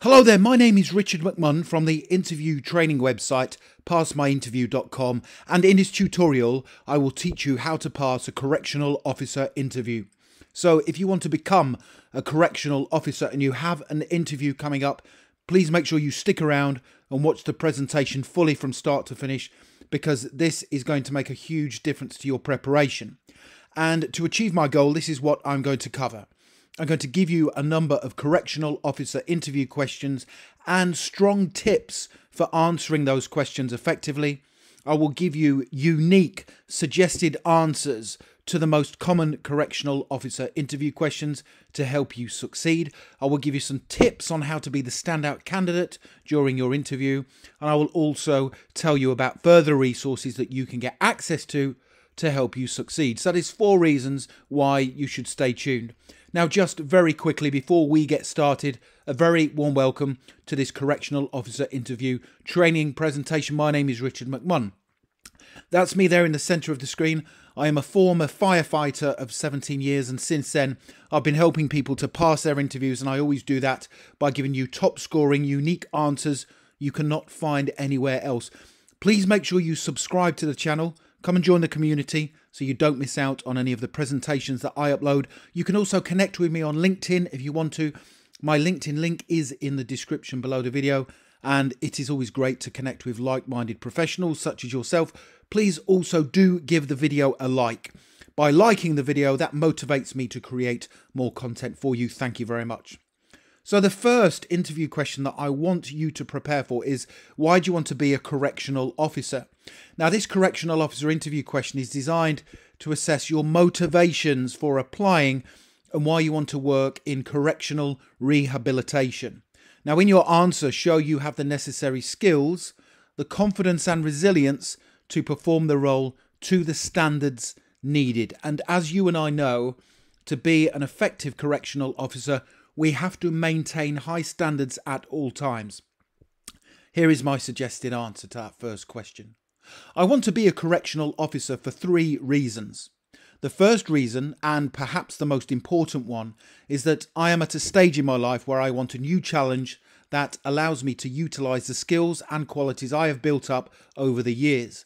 Hello there, my name is Richard McMunn from the interview training website passmyinterview.com, and in this tutorial I will teach you how to pass a correctional officer interview. So if you want to become a correctional officer and you have an interview coming up, please make sure you stick around and watch the presentation fully from start to finish, because this is going to make a huge difference to your preparation. And to achieve my goal, this is what I'm going to cover. I'm going to give you a number of correctional officer interview questions and strong tips for answering those questions effectively. I will give you unique suggested answers to the most common correctional officer interview questions to help you succeed. I will give you some tips on how to be the standout candidate during your interview, and I will also tell you about further resources that you can get access to help you succeed. So there's 4 reasons why you should stay tuned. Now, just very quickly before we get started, a very warm welcome to this correctional officer interview training presentation. My name is Richard McMunn. That's me there in the centre of the screen. I am a former firefighter of 17 years, and since then I've been helping people to pass their interviews, and I always do that by giving you top scoring, unique answers you cannot find anywhere else. Please make sure you subscribe to the channel. Come and join the community so you don't miss out on any of the presentations that I upload. You can also connect with me on LinkedIn if you want to. My LinkedIn link is in the description below the video, and it is always great to connect with like-minded professionals such as yourself. Please also do give the video a like. By liking the video, that motivates me to create more content for you. Thank you very much. So the first interview question that I want you to prepare for is, why do you want to be a correctional officer? Now, this correctional officer interview question is designed to assess your motivations for applying and why you want to work in correctional rehabilitation. Now, in your answer, show you have the necessary skills, the confidence and resilience to perform the role to the standards needed. And as you and I know, to be an effective correctional officer, we have to maintain high standards at all times. Here is my suggested answer to that first question. I want to be a correctional officer for 3 reasons. The first reason, and perhaps the most important one, is that I am at a stage in my life where I want a new challenge that allows me to utilise the skills and qualities I have built up over the years.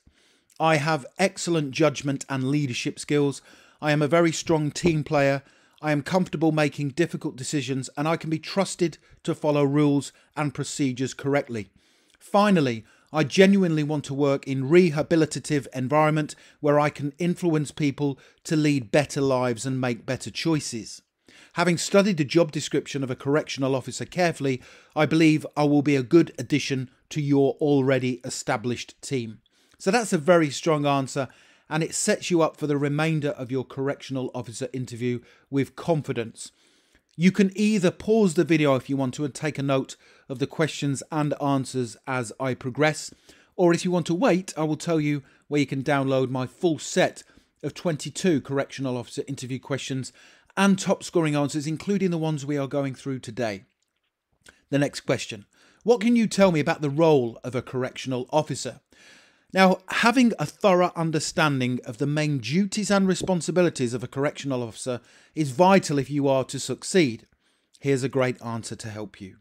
I have excellent judgment and leadership skills. I am a very strong team player. I am comfortable making difficult decisions, and I can be trusted to follow rules and procedures correctly. Finally, I genuinely want to work in a rehabilitative environment where I can influence people to lead better lives and make better choices. Having studied the job description of a correctional officer carefully, I believe I will be a good addition to your already established team. So that's a very strong answer, and it sets you up for the remainder of your correctional officer interview with confidence. You can either pause the video if you want to and take a note of the questions and answers as I progress, or if you want to wait, I will tell you where you can download my full set of 22 correctional officer interview questions and top scoring answers, including the ones we are going through today. The next question: what can you tell me about the role of a correctional officer? Now, having a thorough understanding of the main duties and responsibilities of a correctional officer is vital if you are to succeed. Here's a great answer to help you.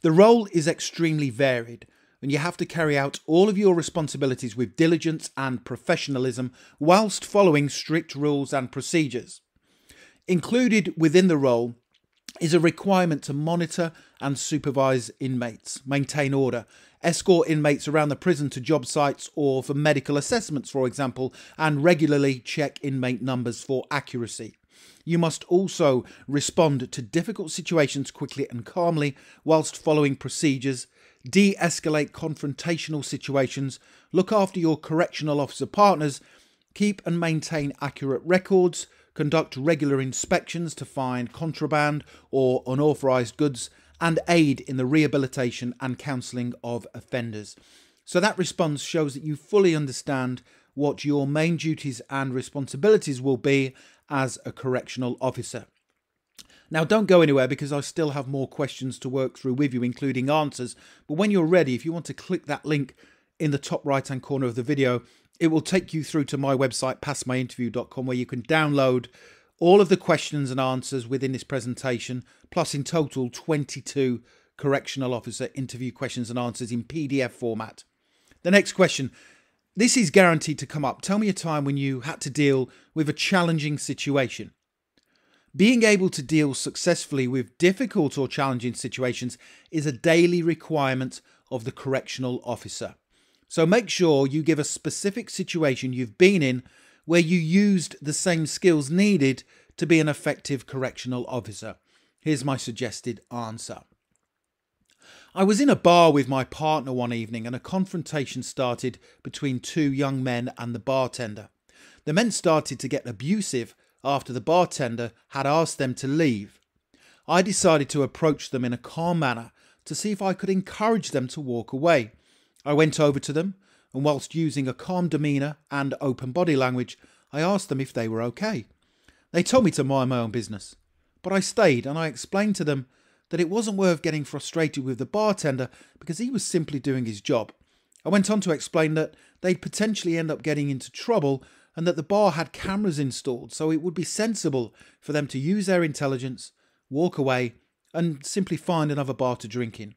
The role is extremely varied, and you have to carry out all of your responsibilities with diligence and professionalism whilst following strict rules and procedures. Included within the role is a requirement to monitor and supervise inmates, maintain order, escort inmates around the prison to job sites or for medical assessments, for example, and regularly check inmate numbers for accuracy. You must also respond to difficult situations quickly and calmly whilst following procedures, de-escalate confrontational situations, look after your correctional officer partners, keep and maintain accurate records, conduct regular inspections to find contraband or unauthorised goods, and aid in the rehabilitation and counselling of offenders. So that response shows that you fully understand what your main duties and responsibilities will be as a correctional officer. Now, don't go anywhere, because I still have more questions to work through with you, including answers. But when you're ready, if you want to click that link in the top right hand corner of the video, it will take you through to my website, passmyinterview.com, where you can download all of the questions and answers within this presentation, plus in total 22 correctional officer interview questions and answers in PDF format. The next question. This is guaranteed to come up. Tell me a time when you had to deal with a challenging situation. Being able to deal successfully with difficult or challenging situations is a daily requirement of the correctional officer. So make sure you give a specific situation you've been in where you used the same skills needed to be an effective correctional officer. Here's my suggested answer. I was in a bar with my partner one evening and a confrontation started between two young men and the bartender. The men started to get abusive after the bartender had asked them to leave. I decided to approach them in a calm manner to see if I could encourage them to walk away. I went over to them and whilst using a calm demeanour and open body language, I asked them if they were okay. They told me to mind my own business, but I stayed and I explained to them that it wasn't worth getting frustrated with the bartender because he was simply doing his job. I went on to explain that they'd potentially end up getting into trouble and that the bar had cameras installed, so it would be sensible for them to use their intelligence, walk away, and simply find another bar to drink in.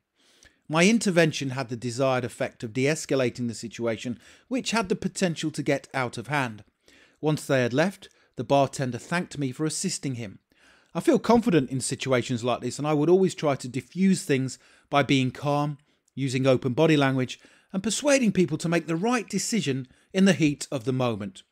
My intervention had the desired effect of de-escalating the situation, which had the potential to get out of hand. Once they had left, the bartender thanked me for assisting him. I feel confident in situations like this and I would always try to diffuse things by being calm, using open body language and persuading people to make the right decision in the heat of the moment.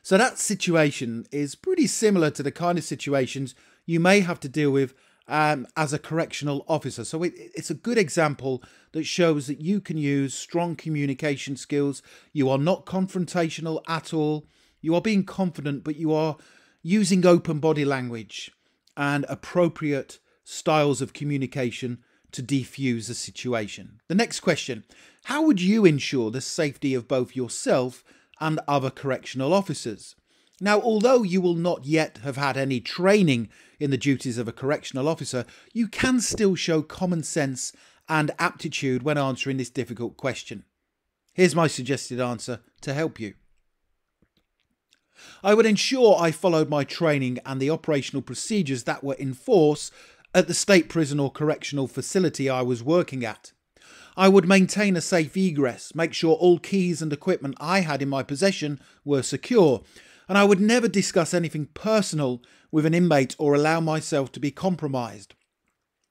So that situation is pretty similar to the kind of situations you may have to deal with as a correctional officer. So it's a good example that shows that you can use strong communication skills. You are not confrontational at all. You are being confident, but you are using open body language and appropriate styles of communication to defuse the situation. The next question, how would you ensure the safety of both yourself and other correctional officers? Now, although you will not yet have had any training in the duties of a correctional officer, you can still show common sense and aptitude when answering this difficult question. Here's my suggested answer to help you. I would ensure I followed my training and the operational procedures that were in force at the state prison or correctional facility I was working at. I would maintain a safe egress, make sure all keys and equipment I had in my possession were secure, and I would never discuss anything personal with an inmate or allow myself to be compromised.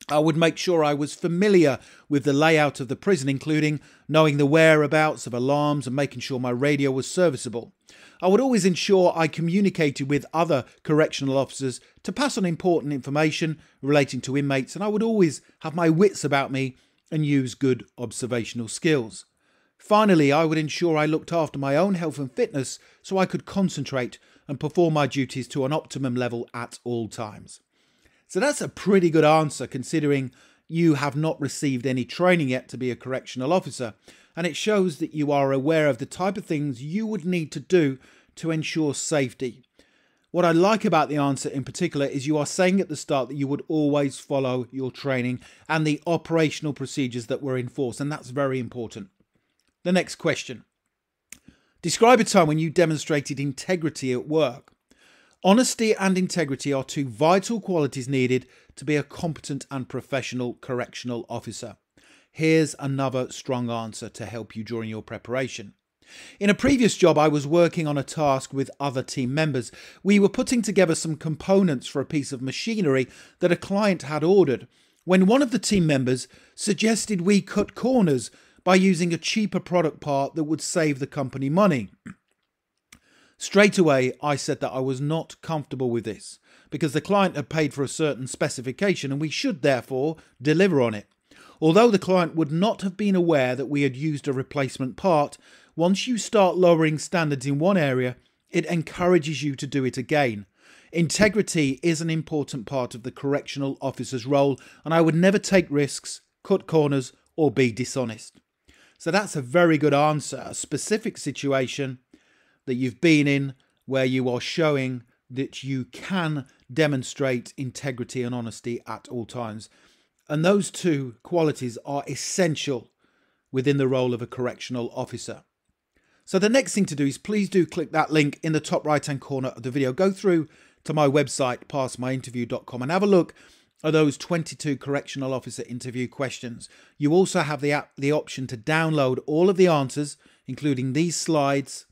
I would make sure I was familiar with the layout of the prison, including knowing the whereabouts of alarms and making sure my radio was serviceable. I would always ensure I communicated with other correctional officers to pass on important information relating to inmates, and I would always have my wits about me and use good observational skills. Finally, I would ensure I looked after my own health and fitness so I could concentrate and perform my duties to an optimum level at all times. So that's a pretty good answer considering you have not received any training yet to be a correctional officer, and it shows that you are aware of the type of things you would need to do to ensure safety. What I like about the answer in particular is you are saying at the start that you would always follow your training and the operational procedures that were in force, and that's very important. The next question. Describe a time when you demonstrated integrity at work. Honesty and integrity are two vital qualities needed to be a competent and professional correctional officer. Here's another strong answer to help you during your preparation. In a previous job, I was working on a task with other team members. We were putting together some components for a piece of machinery that a client had ordered, when one of the team members suggested we cut corners by using a cheaper product part that would save the company money. Straight away, I said that I was not comfortable with this because the client had paid for a certain specification and we should therefore deliver on it. Although the client would not have been aware that we had used a replacement part, once you start lowering standards in one area, it encourages you to do it again. Integrity is an important part of the correctional officer's role, and I would never take risks, cut corners, or be dishonest. So that's a very good answer, a specific situation that you've been in where you are showing that you can demonstrate integrity and honesty at all times. And those two qualities are essential within the role of a correctional officer. So the next thing to do is please do click that link in the top right hand corner of the video. Go through to my website, passmyinterview.com, and have a look at those 22 correctional officer interview questions. You also have the option to download all of the answers, including these slides,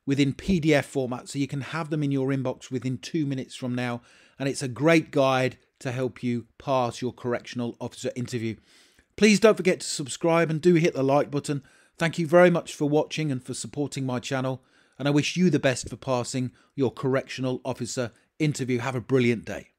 within PDF format, so you can have them in your inbox within 2 minutes from now. And it's a great guide to help you pass your correctional officer interview. Please don't forget to subscribe and do hit the like button. Thank you very much for watching and for supporting my channel. And I wish you the best for passing your correctional officer interview. Have a brilliant day.